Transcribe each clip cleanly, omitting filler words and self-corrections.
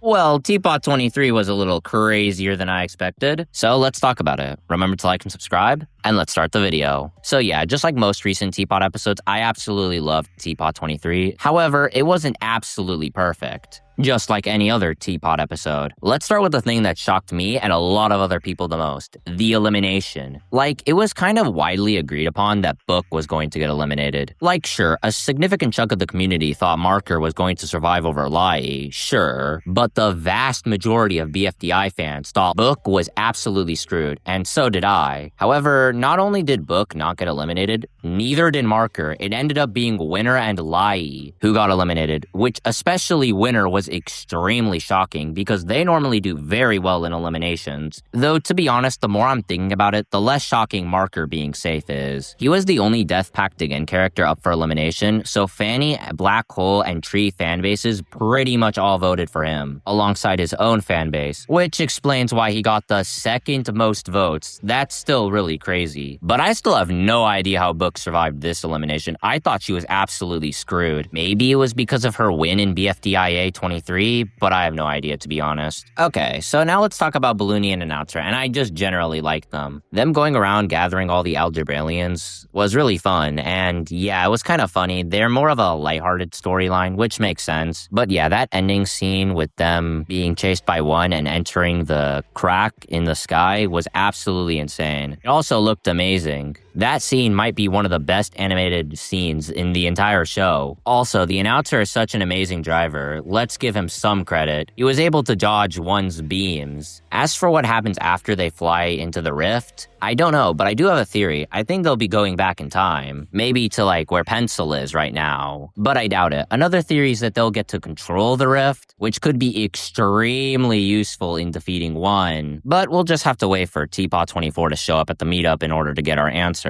Well, Teapot 23 was a little crazier than I expected, so let's talk about it. Remember to like and subscribe, and let's start the video. So yeah, just like most recent Teapot episodes, I absolutely loved Teapot 23. However, it wasn't absolutely perfect, just like any other Teapot episode. Let's start with the thing that shocked me and a lot of other people the most, the elimination. Like, it was kind of widely agreed upon that Book was going to get eliminated. Like, sure, a significant chunk of the community thought Marker was going to survive over Lai, sure, but the vast majority of BFDI fans thought Book was absolutely screwed, and so did I. However, not only did Book not get eliminated, neither did Marker. It ended up being Winner and Lai who got eliminated, which especially Winner was extremely shocking because they normally do very well in eliminations. Though, to be honest, the more I'm thinking about it, the less shocking Marker being safe is. He was the only Death Pact Again character up for elimination, so Fanny, Black Hole, and Tree fanbases pretty much all voted for him, alongside his own fanbase, which explains why he got the second most votes. That's still really crazy. But I still have no idea how Book survived this elimination. I thought she was absolutely screwed. Maybe it was because of her win in BFDIA 23, but I have no idea, to be honest. Okay, so now let's talk about Balloony and Announcer, and I just generally liked them. Them going around gathering all the Algebralians was really fun, and yeah, it was kind of funny. They're more of a lighthearted storyline, which makes sense. But yeah, that ending scene with them being chased by one and entering the crack in the sky was absolutely insane. It also looked amazing. That scene might be one of the best animated scenes in the entire show. Also, the Announcer is such an amazing driver. Let's give him some credit. He was able to dodge one's beams. As for what happens after they fly into the rift, I don't know, but I do have a theory. I think they'll be going back in time. Maybe to like where Pencil is right now. But I doubt it. Another theory is that they'll get to control the rift, which could be extremely useful in defeating one. But we'll just have to wait for Teapot 24 to show up at the meetup in order to get our answer.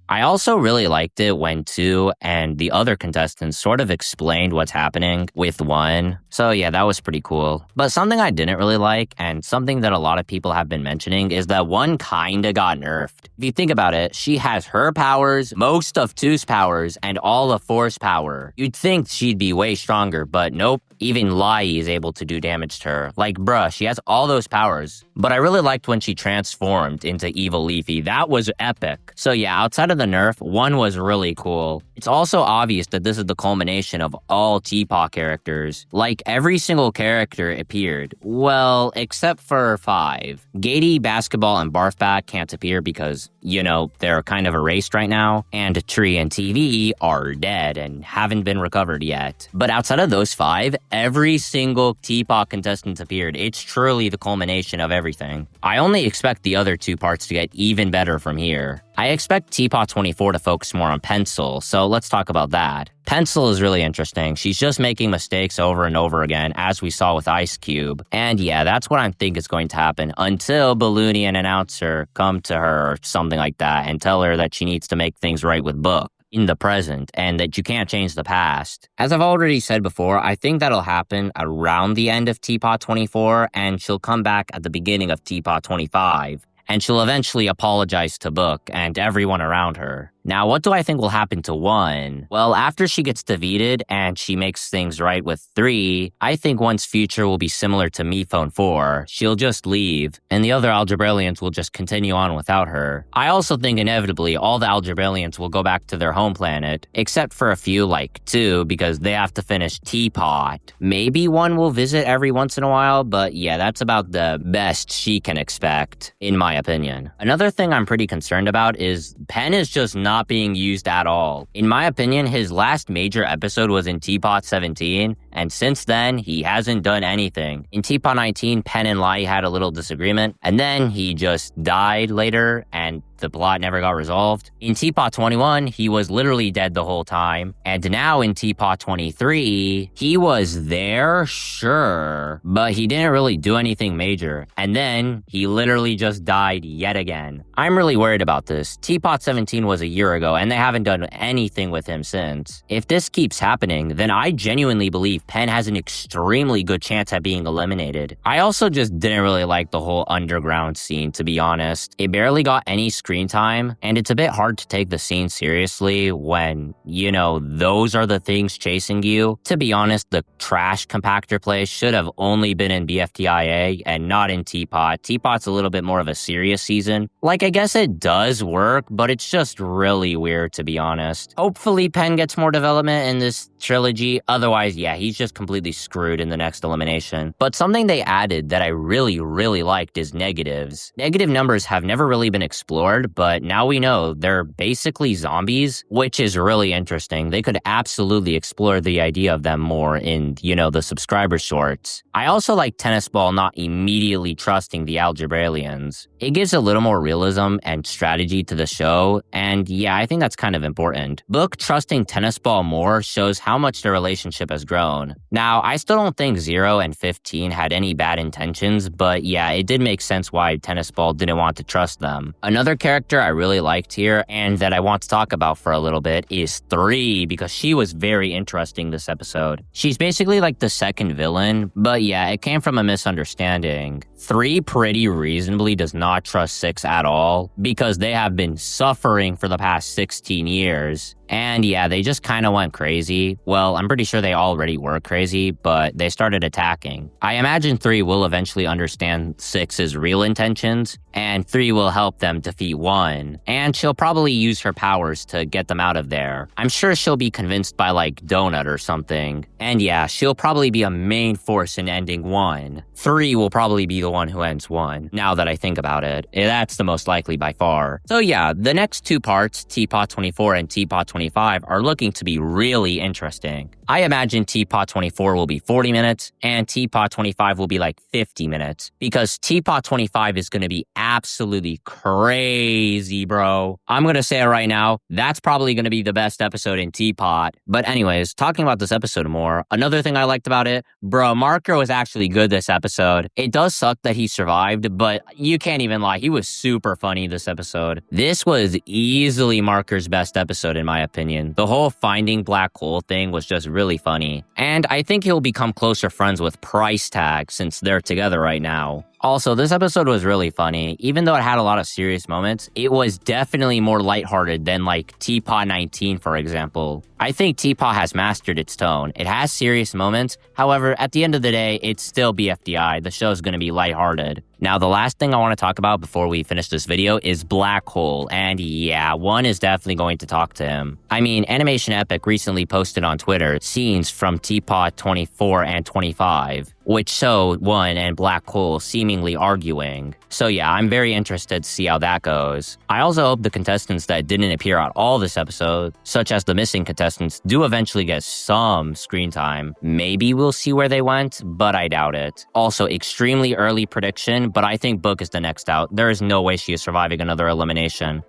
I also really liked it when 2 and the other contestants sort of explained what's happening with 1. So yeah, that was pretty cool. But something I didn't really like, and something that a lot of people have been mentioning, is that 1 kinda got nerfed. If you think about it, she has her powers, most of 2's powers, and all of 4's power. You'd think she'd be way stronger, but nope. Even Lai is able to do damage to her. Like, bruh, she has all those powers. But I really liked when she transformed into Evil Leafy. That was epic. So yeah, outside of the nerf, 1 was really cool. It's also obvious that this is the culmination of all Teapot characters. Like, every single character appeared. Well, except for 5. Gatey, Basketball, and Barfbat can't appear because, you know, they're kind of erased right now. And Tree and TV are dead and haven't been recovered yet. But outside of those 5, every single Teapot contestant appeared. It's truly the culmination of everything. I only expect the other 2 parts to get even better from here. I expect Teapot 24 to focus more on Pencil, so let's talk about that. Pencil is really interesting. She's just making mistakes over and over again, as we saw with Ice Cube. And yeah, that's what I think is going to happen until Balloony and Announcer come to her or something like that and tell her that she needs to make things right with Book in the present, and that you can't change the past. As I've already said before, I think that'll happen around the end of Teapot 24, and she'll come back at the beginning of Teapot 25. And she'll eventually apologize to Book and everyone around her. Now, what do I think will happen to 1? Well, after she gets defeated and she makes things right with 3, I think 1's future will be similar to Me Phone 4. She'll just leave, and the other Algebralians will just continue on without her. I also think inevitably all the Algebralians will go back to their home planet, except for a few like 2, because they have to finish Teapot. Maybe 1 will visit every once in a while, but yeah, that's about the best she can expect, in my opinion. Another thing I'm pretty concerned about is Pen is just not being used at all. In my opinion, his last major episode was in Teapot 17, and since then, he hasn't done anything. In Teapot 19, Pen and Lai had a little disagreement, and then he just died later, and the plot never got resolved. In Teapot 21, he was literally dead the whole time. And now in Teapot 23, he was there, sure, but he didn't really do anything major. And then he literally just died yet again. I'm really worried about this. Teapot 17 was a year ago, and they haven't done anything with him since. If this keeps happening, then I genuinely believe Pen has an extremely good chance at being eliminated. I also just didn't really like the whole underground scene, to be honest. It barely got any screen screen time, and it's a bit hard to take the scene seriously when, those are the things chasing you. To be honest, the trash compactor play should have only been in BFDIA and not in Teapot. Teapot's a little bit more of a serious season. I guess it does work, but it's just really weird, to be honest. Hopefully Penn gets more development in this trilogy. Otherwise, yeah, he's just completely screwed in the next elimination. But something they added that I really, really liked is negatives. Negative numbers have never really been explored, but now we know they're basically zombies, which is really interesting. They could absolutely explore the idea of them more in, the subscriber shorts. I also like Tennis Ball not immediately trusting the Algebralians. It gives a little more realism and strategy to the show, and yeah, I think that's kind of important. Book trusting Tennis Ball more shows how much their relationship has grown. Now, I still don't think 0 and 15 had any bad intentions, but yeah, it did make sense why Tennis Ball didn't want to trust them. Another character I really liked here, and that I want to talk about for a little bit, is 3, because she was very interesting this episode. She's basically like the second villain, but yeah, it came from a misunderstanding. 3 pretty reasonably does not trust 6 at all, because they have been suffering for the past 16 years. And yeah, they just kind of went crazy. Well, I'm pretty sure they already were crazy, but they started attacking. I imagine 3 will eventually understand 6's real intentions, and 3 will help them defeat 1. And she'll probably use her powers to get them out of there. I'm sure she'll be convinced by Donut or something. And yeah, she'll probably be a main force in ending 1. 3 will probably be the one who ends 1, now that I think about it. That's the most likely by far. So yeah, the next 2 parts, Teapot 24 and Teapot 25, are looking to be really interesting. I imagine Teapot 24 will be 40 minutes, and Teapot 25 will be 50 minutes, because Teapot 25 is going to be absolutely crazy, bro. I'm going to say it right now, that's probably going to be the best episode in Teapot. But anyways, talking about this episode more, another thing I liked about it, bro, Marker was actually good this episode. It does suck that he survived, but you can't even lie, he was super funny this episode. This was easily Marker's best episode in my opinion. The whole finding black hole thing was just really funny. And I think he'll become closer friends with Price Tag since they're together right now. Also, this episode was really funny. Even though it had a lot of serious moments, it was definitely more lighthearted than Teapot 19, for example. I think Teapot has mastered its tone. It has serious moments. However, at the end of the day, it's still BFDI. The show's going to be lighthearted. Now, the last thing I want to talk about before we finish this video is Black Hole. And yeah, one is definitely going to talk to him. I mean, Animation Epic recently posted on Twitter scenes from Teapot 24 and 25, which show One and Black Hole seemingly arguing. So yeah, I'm very interested to see how that goes. I also hope the contestants that didn't appear at all this episode, such as the missing contestants, do eventually get some screen time. Maybe we'll see where they went, but I doubt it. Also, extremely early prediction, but I think Book is the next out. There is no way she is surviving another elimination.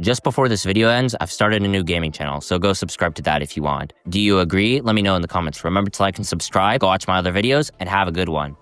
Just before this video ends, I've started a new gaming channel, so go subscribe to that if you want. Do you agree? Let me know in the comments. Remember to like and subscribe, go watch my other videos, and have a good one.